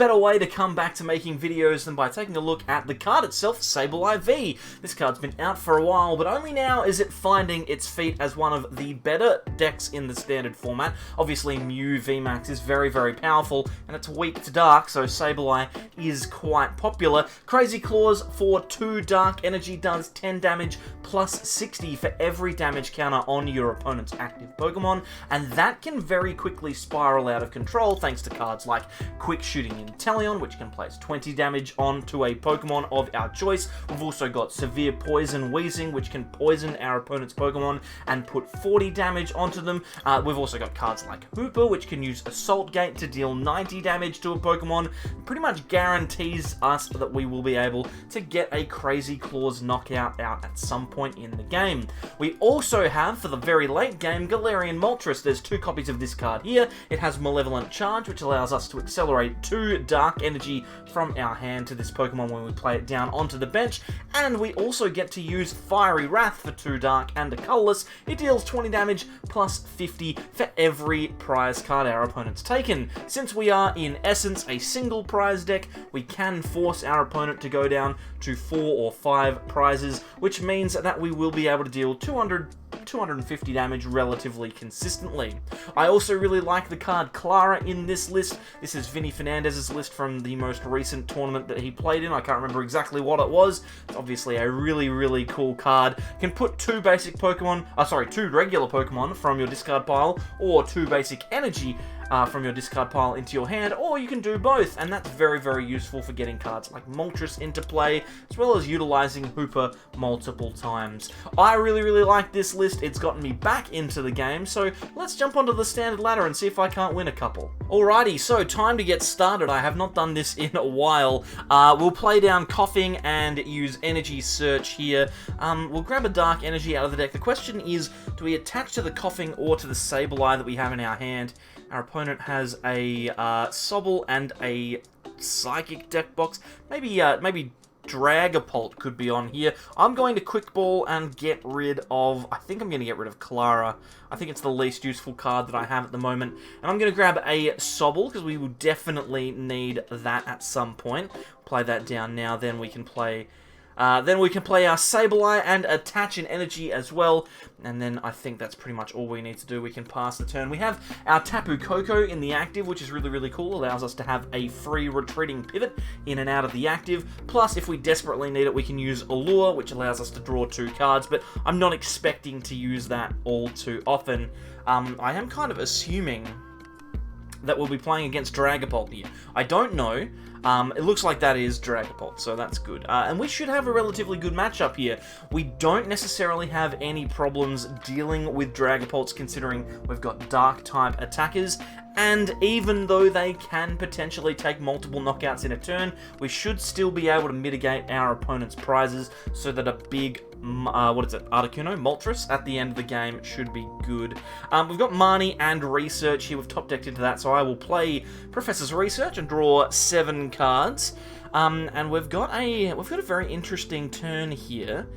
better way to come back to making videos than by taking a look at the card itself, Sableye V. This card's been out for a while, but only now is it finding its feet as one of the better decks in the standard format. Obviously, Mew VMAX is very, very powerful, and it's weak to Dark, so Sableye is quite popular. Crazy Claws for 2 Dark Energy does 10 damage plus 60 for every damage counter on your opponent's active Pokemon, and that can very quickly spiral out of control thanks to cards like Quick Shooting Inteleon, which can place 20 damage onto a Pokemon of our choice. We've also got Severe Poison Weezing, which can poison our opponent's Pokemon and put 40 damage onto them. We've also got cards like Hoopa, which can use Assault Gate to deal 90 damage to a Pokemon. Pretty much guarantees us that we will be able to get a Crazy Claws knockout out at some point in the game. We also have, for the very late game, Galarian Moltres. There's 2 copies of this card here. It has Malevolent Charge, which allows us to accelerate 2 Dark Energy from our hand to this Pokemon when we play it down onto the bench, and we also get to use Fiery Wrath for 2 Dark and a Colorless. It deals 20 damage plus 50 for every prize card our opponent's taken. Since we are, in essence, a single prize deck, we can force our opponent to go down to 4 or 5 prizes, which means that we will be able to deal 250 damage relatively consistently. I also really like the card Klara in this list. This is Vinny Fernandez's list from the most recent tournament that he played in. I can't remember exactly what it was. It's obviously a really, really cool card. Can put 2 basic Pokemon, 2 regular Pokemon from your discard pile, or 2 basic energy from your discard pile into your hand, or you can do both, and that's very, very useful for getting cards like Moltres into play, as well as utilizing Hoopa multiple times. I really, really like this list. It's gotten me back into the game, so let's jump onto the standard ladder and see if I can't win a couple. Alrighty, so time to get started. I have not done this in a while. We'll play down Koffing and use Energy Search here. We'll grab a Dark Energy out of the deck. The question is, do we attach to the Koffing or to the Sableye that we have in our hand? Our opponent has a Sobble and a Psychic deck box. Maybe Dragapult could be on here. I'm going to Quick Ball and get rid of... I think I'm going to get rid of Klara. I think it's the least useful card that I have at the moment. And I'm going to grab a Sobble, because we will definitely need that at some point. Play that down now, then we can play... our Sableye and attach an energy as well, and then I think that's pretty much all we need to do. We can pass the turn. We have our Tapu Koko in the active, which is really, really cool. Allows us to have a free retreating pivot in and out of the active. Plus, if we desperately need it, we can use Allure, which allows us to draw 2 cards, but I'm not expecting to use that all too often. I am kind of assuming that we'll be playing against Dragapult here. I don't know. It looks like that is Dragapult, so that's good. And we should have a relatively good matchup here. We don't necessarily have any problems dealing with Dragapults, considering we've got Dark-type attackers, and even though they can potentially take multiple knockouts in a turn, we should still be able to mitigate our opponent's prizes so that a big Articuno? Moltres at the end of the game should be good. We've got Marnie and Research here. We've top decked into that, so I will play Professor's Research and draw 7 cards. And we've got a very interesting turn here.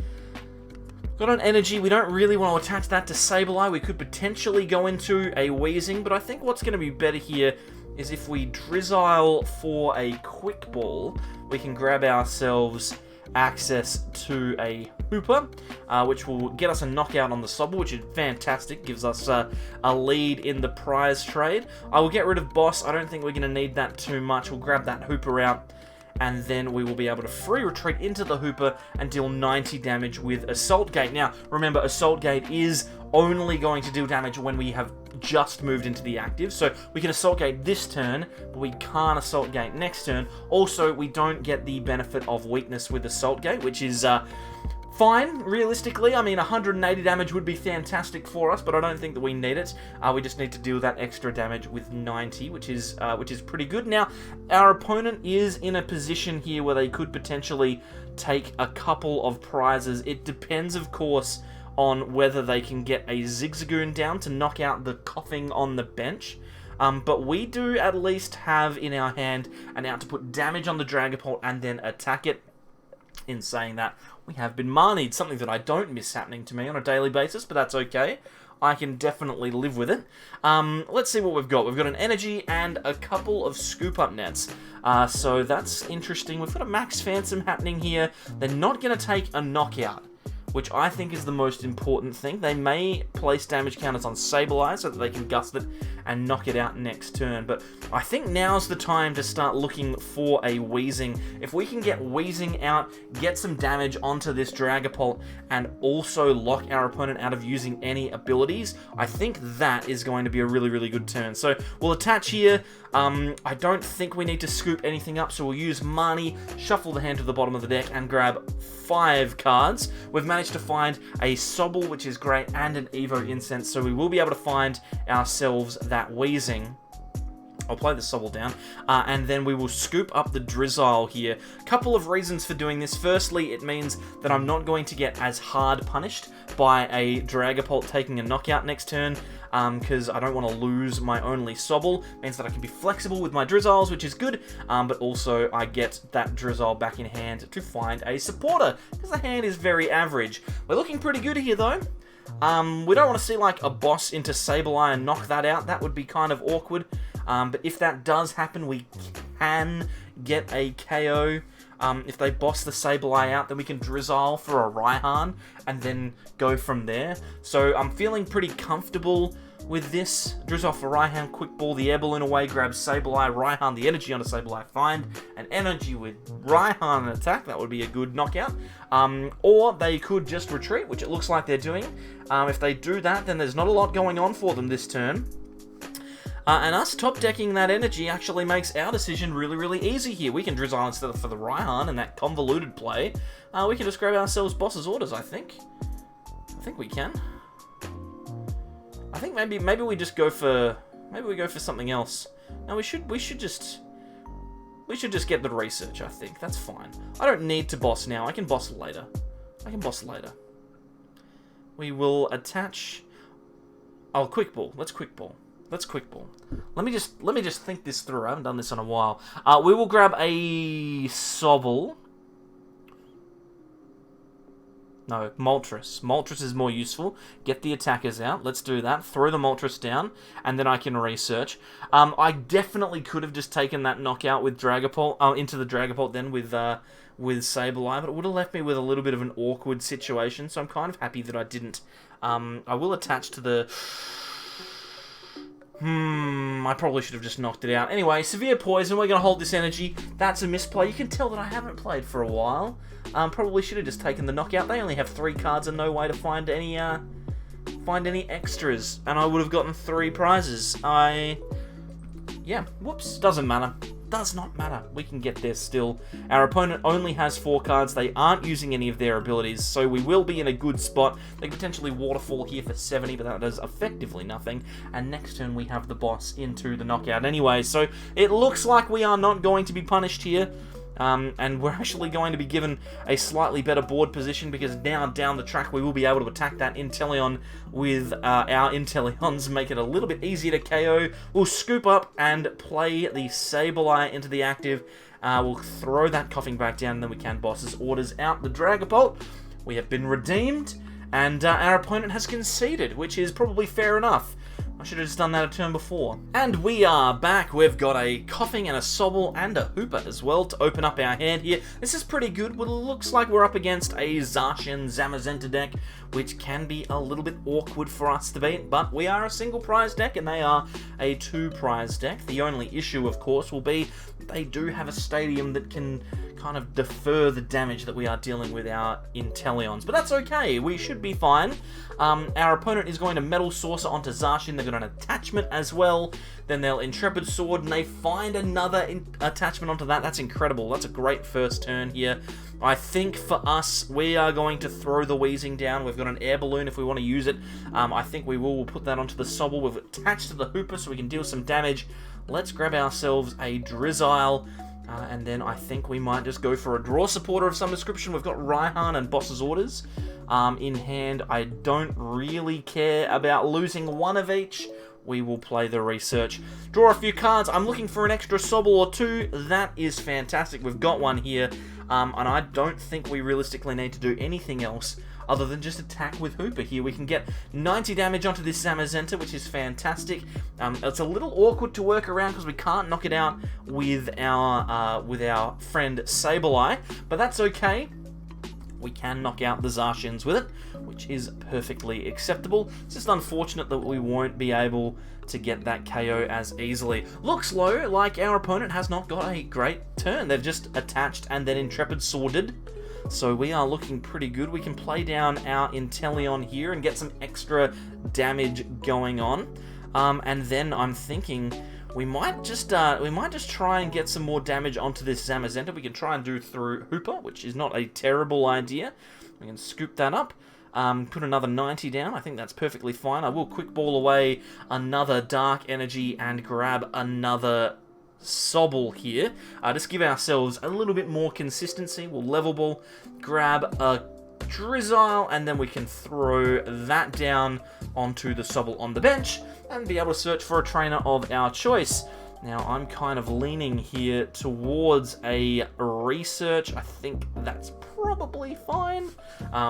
Got an Energy. We don't really want to attach that to Sableye. We could potentially go into a Weezing, but I think what's going to be better here is if we Drizzile for a Quick Ball, we can grab ourselves access to a Hoopa, which will get us a knockout on the Sobble, which is fantastic. Gives us a lead in the prize trade. I will get rid of Boss. I don't think we're going to need that too much. We'll grab that Hoopa out, and then we will be able to free retreat into the Hoopa and deal 90 damage with Assault Gate. Now, remember, Assault Gate is only going to deal damage when we have just moved into the active, so we can Assault Gate this turn, but we can't Assault Gate next turn. Also, we don't get the benefit of weakness with Assault Gate, which is fine, realistically. I mean, 180 damage would be fantastic for us, but I don't think that we need it. We just need to deal that extra damage with 90, which is pretty good. Now, our opponent is in a position here where they could potentially take a couple of prizes. It depends, of course, on whether they can get a Zigzagoon down to knock out the Koffing on the bench. But we do at least have in our hand an out to put damage on the Dragapult and then attack it. In saying that, we have been Marnied, something that I don't miss happening to me on a daily basis, but that's okay. I can definitely live with it. Let's see what we've got. We've got an Energy and a couple of Scoop Up Nets. So that's interesting. We've got a Max Phantom happening here. They're not going to take a knockout, which I think is the most important thing. They may place damage counters on Sableye so that they can gust it and knock it out next turn. But I think now's the time to start looking for a Weezing. If we can get Weezing out, get some damage onto this Dragapult, and also lock our opponent out of using any abilities, I think that is going to be a really, really good turn. So we'll attach here. I don't think we need to scoop anything up, so we'll use Marnie, shuffle the hand to the bottom of the deck, and grab 5 cards. We've managed to find a Sobble, which is great, and an Evo Incense, so we will be able to find ourselves that Weezing. I'll play the Sobble down, and then we will scoop up the Drizzile here. Couple of reasons for doing this. Firstly, it means that I'm not going to get as hard punished by a Dragapult taking a knockout next turn, because I don't want to lose my only Sobble. Means that I can be flexible with my Drizziles, which is good, but also I get that Drizzile back in hand to find a supporter, because the hand is very average. We're looking pretty good here, though. We don't want to see, like, a boss into Sableye and knock that out. That would be kind of awkward. But if that does happen, we can get a KO. If they boss the Sableye out, then we can Drizzile for a Raihan and then go from there. So I'm feeling pretty comfortable with this. Drizzile for Raihan, quick ball the Air Balloon away, grab Sableye, Raihan the Energy onto Sableye, find an Energy with Raihan and attack. That would be a good knockout. Or they could just retreat, which it looks like they're doing. If they do that, then there's not a lot going on for them this turn. And us top decking that Energy actually makes our decision really, really easy here. We can Drizzile instead of for the Raihan and that convoluted play. We can just grab ourselves Boss's Orders, I think. I think we can. I think maybe we just go for something else. No, we should just get the research, I think. That's fine. I don't need to boss now. I can boss later. We will attach. Oh, quick ball. Let's quick ball. Let me just think this through. I haven't done this in a while. We will grab a Sobble. No, Moltres. Moltres is more useful. Get the attackers out. Let's do that. Throw the Moltres down, and then I can research. I definitely could have just taken that knockout with Dragapult, into the Dragapult then with Sableye, but it would have left me with a little bit of an awkward situation, so I'm kind of happy that I didn't. I will attach to the... I probably should have just knocked it out. Anyway, Severe Poison, we're going to hold this Energy. That's a misplay. You can tell that I haven't played for a while. Probably should have just taken the knockout. They only have 3 cards and no way to find any extras. And I would have gotten 3 prizes. Yeah, whoops, doesn't matter. Does not matter. We can get there still. Our opponent only has 4 cards. They aren't using any of their abilities, so we will be in a good spot. They can potentially Waterfall here for 70, but that does effectively nothing. And next turn we have the boss into the knockout anyway, so it looks like we are not going to be punished here. And we're actually going to be given a slightly better board position, because now down the track we will be able to attack that Inteleon with our Inteleons, make it a little bit easier to KO. We'll scoop up and play the Sableye into the active. We'll throw that Koffing back down, and then we can Boss's Orders out the Dragapult. We have been redeemed, and our opponent has conceded, which is probably fair enough. I should have just done that a turn before. And we are back. We've got a Koffing and a Sobble and a Hoopa as well to open up our hand here. This is pretty good. Well, it looks like we're up against a Zacian Zamazenta deck, which can be a little bit awkward for us to beat, but we are a single prize deck and they are a 2 prize deck. The only issue, of course, will be they do have a stadium that can kind of defer the damage that we are dealing with our Inteleons, but that's okay. We should be fine. Our opponent is going to Metal Saucer onto Zacian. They've got an attachment as well. Then they'll Intrepid Sword, and they find another attachment onto that. That's incredible. That's a great first turn here. I think for us, we are going to throw the Weezing down. We've got an Air Balloon if we want to use it. I think we will. We'll put that onto the Sobble. We've attached to the Hoopa so we can deal some damage. Let's grab ourselves a Drizzile. And then I think we might just go for a draw supporter of some description. We've got Raihan and Boss's Orders in hand. I don't really care about losing one of each. We will play the research. Draw a few cards. I'm looking for an extra Sobble or 2. That is fantastic. We've got one here. And I don't think we realistically need to do anything else. other than just attack with Hoopa here. We can get 90 damage onto this Zamazenta, which is fantastic. It's a little awkward to work around because we can't knock it out with our friend Sableye, but that's okay. We can knock out the Zacians with it, which is perfectly acceptable. It's just unfortunate that we won't be able to get that KO as easily. Looks like our opponent has not got a great turn. They've just attached and then Intrepid Sworded. So we are looking pretty good. We can play down our Inteleon here and get some extra damage going on. And then I'm thinking we might just try and get some more damage onto this Zamazenta. We can try and do through Hoopa, which is not a terrible idea. We can scoop that up. Put another 90 down. I think that's perfectly fine. I will quick ball away another Dark Energy and grab another Sobble here. Just give ourselves a little bit more consistency. We'll level ball, grab a Drizzile, and then we can throw that down onto the Sobble on the bench and be able to search for a trainer of our choice. Now, I'm kind of leaning here towards a research. I think that's probably fine.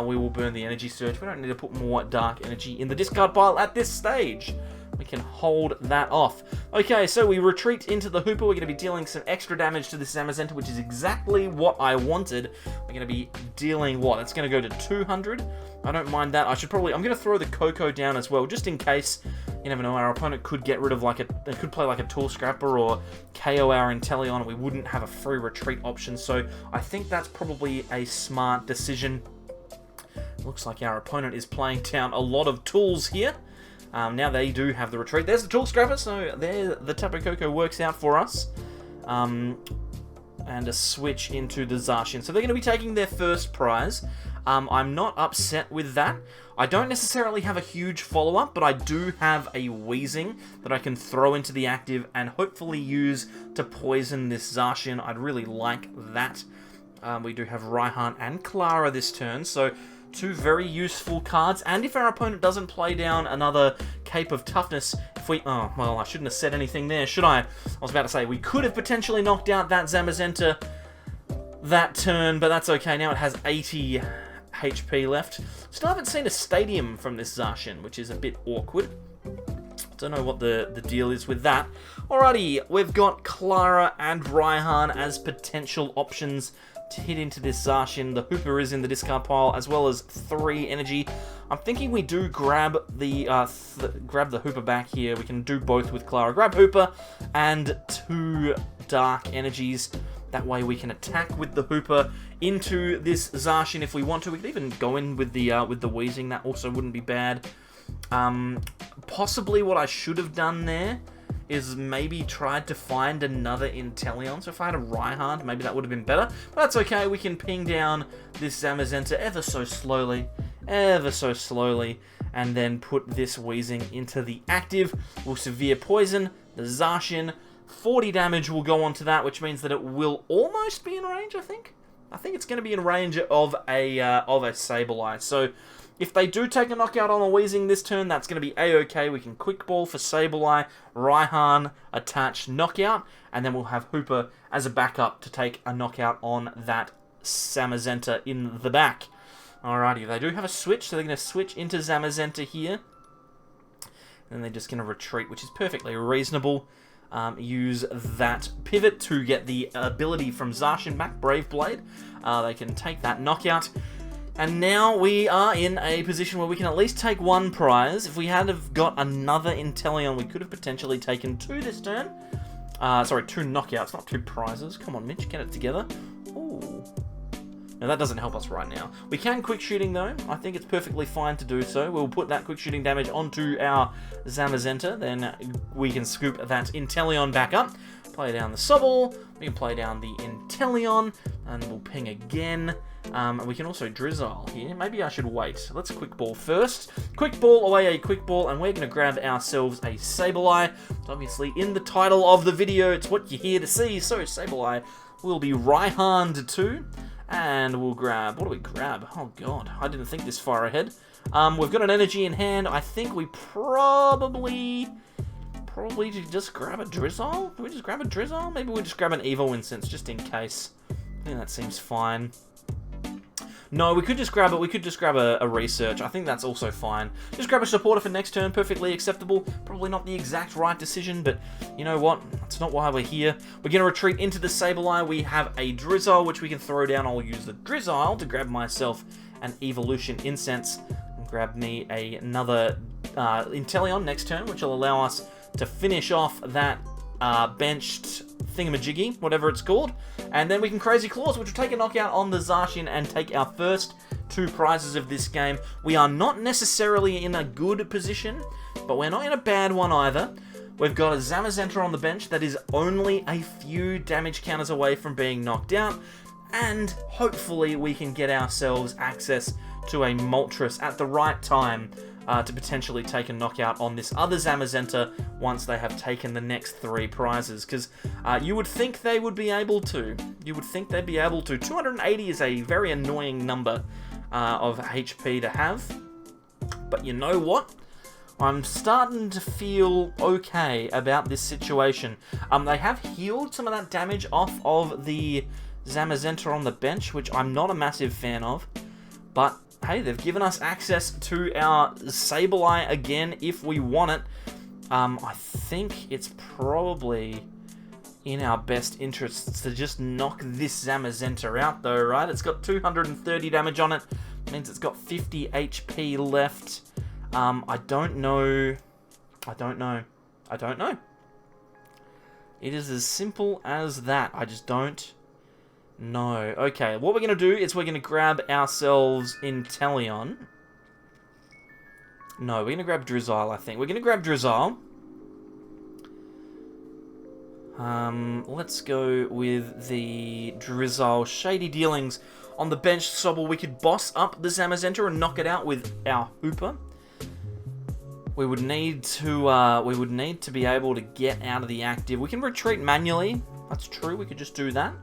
We will burn the Energy Search. We don't need to put more Dark Energy in the discard pile at this stage. We can hold that off. Okay, so we retreat into the Hoopa. We're going to be dealing some extra damage to this Zamazenta, which is exactly what I wanted. We're going to be dealing what? It's going to go to 200. I don't mind that. I'm going to throw the Koko down as well, just in case. You never know, our opponent could get rid of they could play like a Tool Scrapper or KO our Inteleon, and we wouldn't have a free retreat option. So I think that's probably a smart decision. Looks like our opponent is playing down a lot of tools here. Now they do have the retreat. There's the Tool Scrapper, so there the Tapu Koko works out for us. And a switch into the Zacian. So they're going to be taking their first prize. I'm not upset with that. I don't necessarily have a huge follow-up, but I do have a Weezing that I can throw into the active and hopefully use to poison this Zacian. I'd really like that. We do have Raihan and Klara this turn, so two very useful cards. And if our opponent doesn't play down another Cape of Toughness, oh, well, I shouldn't have said anything there, should I? I was about to say, we could have potentially knocked out that Zamazenta that turn, but that's okay. Now it has 80 HP left. Still haven't seen a stadium from this Zacian, which is a bit awkward. Don't know what the deal is with that. Alrighty, we've got Klara and Raihan as potential options to hit into this Zacian. The Hoopa is in the discard pile, as well as 3 energy. I'm thinking we do grab the Hoopa back here. We can do both with Klara. Grab Hoopa and 2 Dark Energies. That way we can attack with the Hoopa into this Zacian if we want to. We could even go in with the Weezing. That also wouldn't be bad. Possibly what I should have done there is maybe tried to find another Inteleon. So if I had a Raihan, maybe that would have been better. But that's okay. We can ping down this Zamazenta ever so slowly, and then put this Weezing into the active. We'll Severe Poison the Zacian. 40 damage will go onto that, which means that it will almost be in range, I think. I think it's going to be in range of a Sableye. So if they do take a knockout on a Weezing this turn, that's going to be A-OK. We can quick ball for Sableye, Raihan, attach, knockout, and then we'll have Hoopa as a backup to take a knockout on that Zamazenta in the back. Alrighty, they do have a switch, so they're going to switch into Zamazenta here. And they're just going to retreat, which is perfectly reasonable. Use that pivot to get the ability from Zacian back, Brave Blade. They can take that knockout. And now we are in a position where we can at least take 1 prize. If we had have got another Inteleon, we could have potentially taken 2 this turn. Sorry, 2 knockouts, not 2 prizes. Come on, Mitch, get it together. Ooh. Now, that doesn't help us right now. We can quick shooting, though. I think it's perfectly fine to do so. We'll put that quick shooting damage onto our Zamazenta. Then we can scoop that Inteleon back up. Play down the Sobble. We can play down the Inteleon. And we'll ping again. We can also Drizzile here. Maybe I should wait. Let's quick ball first. Quick ball away a quick ball. And we're going to grab ourselves a Sableye. It's obviously in the title of the video. It's what you're here to see. So Sableye will be Raihan'd too. And we'll grab... What do we grab? Oh, God. I didn't think this far ahead. We've got an energy in hand. I think we probably just grab a Drizzile? Do we just grab a Drizzile? Maybe we just grab an Evo Incense just in case. I think that seems fine. No, we could just grab it. We could just grab a research. I think that's also fine. Just grab a supporter for next turn. Perfectly acceptable. Probably not the exact right decision, but you know what? That's not why we're here. We're going to retreat into the Sableye. We have a Drizzile, which we can throw down. I'll use the Drizzile to grab myself an Evolution Incense. And grab me another Inteleon next turn, which will allow us to finish off that benched thingamajiggy, whatever it's called. And then we can Crazy Claws, which will take a knockout on the Zacian and take our first 2 prizes of this game. We are not necessarily in a good position, but we're not in a bad one either. We've got a Zamazenta on the bench that is only a few damage counters away from being knocked out, and hopefully we can get ourselves access to a Moltres at the right time to potentially take a knockout on this other Zamazenta once they have taken the next 3 prizes, because you would think they would be able to. You would think they'd be able to. 280 is a very annoying number of HP to have, but you know what? I'm starting to feel okay about this situation. They have healed some of that damage off of the Zamazenta on the bench, which I'm not a massive fan of, but hey, they've given us access to our Sableye again if we want it. I think it's probably in our best interests to just knock this Zamazenta out though, right? It's got 230 damage on it. Means it's got 50 HP left. I don't know. It is as simple as that. I just don't know. Okay, what we're going to do is we're going to grab ourselves Inteleon. No, we're going to grab Drizzile, I think. We're going to grab Drizzile. Let's go with the Drizzile. Shady dealings on the bench. Sobble, we could boss up the Zamazenta and knock it out with our Hoopa. We would need to be able to get out of the active. We can retreat manually. That's true. We could just do that.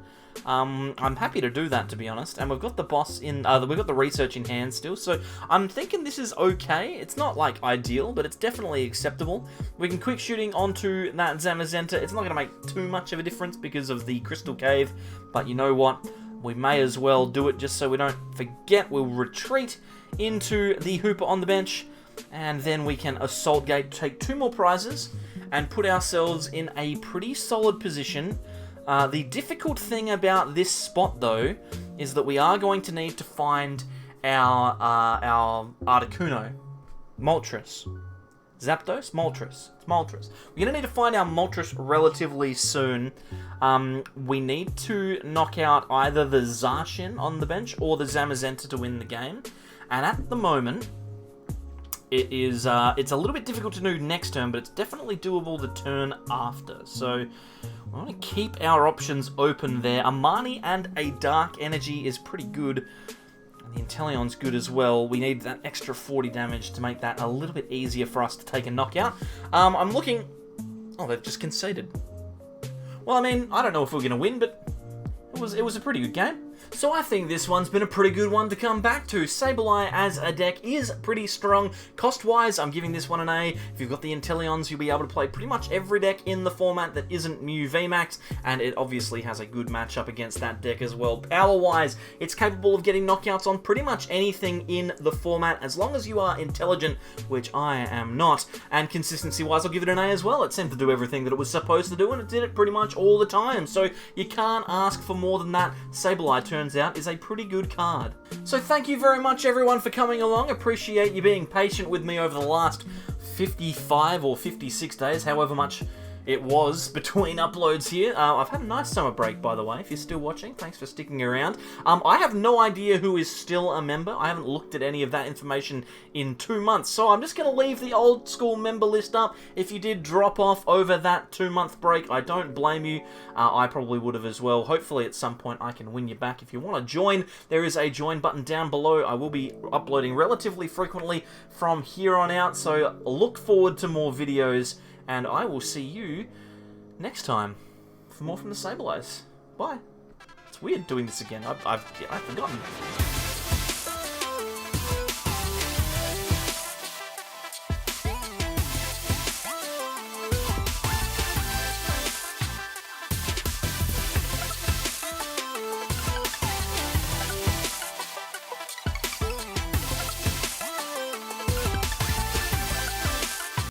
I'm happy to do that, to be honest. And we've got the boss in. We've got the research in hand still, so I'm thinking this is okay. It's not like ideal, but it's definitely acceptable. We can quick shooting onto that Zamazenta. It's not going to make too much of a difference because of the Crystal Cave, but you know what? We may as well do it just so we don't forget. We'll retreat into the Hoopa on the bench, and then we can Assault Gate, take 2 more prizes, and put ourselves in a pretty solid position. The difficult thing about this spot, though, is that we are going to need to find our Articuno. Moltres. Zapdos? Moltres. It's Moltres. We're going to need to find our Moltres relatively soon. We need to knock out either the Zacian on the bench or the Zamazenta to win the game. And at the moment, it's a little bit difficult to do next turn, but it's definitely doable the turn after. So we want to keep our options open there. A Marnie and a Dark Energy is pretty good. And the Inteleon's good as well. We need that extra 40 damage to make that a little bit easier for us to take a knockout. I'm looking. Oh, they've just conceded. Well, I mean, I don't know if we're going to win, but it was a pretty good game. So I think this one's been a pretty good one to come back to. Sableye as a deck is pretty strong. Cost-wise, I'm giving this one an A. If you've got the Inteleons, you'll be able to play pretty much every deck in the format that isn't Mew VMAX, and it obviously has a good matchup against that deck as well. Power-wise, it's capable of getting knockouts on pretty much anything in the format, as long as you are intelligent, which I am not. And consistency-wise, I'll give it an A as well. It seemed to do everything that it was supposed to do, and it did it pretty much all the time. So you can't ask for more than that. Sableye turns out is a pretty good card. So thank you very much everyone for coming along. Appreciate you being patient with me over the last 55 or 56 days, however much it was between uploads here. I've had a nice summer break, by the way, if you're still watching. Thanks for sticking around. I have no idea who is still a member. I haven't looked at any of that information in 2 months, so I'm just going to leave the old school member list up. If you did drop off over that 2-month break, I don't blame you. I probably would have as well. Hopefully at some point I can win you back. If you want to join, there is a join button down below. I will be uploading relatively frequently from here on out, so look forward to more videos. And I will see you next time for more from the Sableyes. Bye. It's weird doing this again. I've forgotten.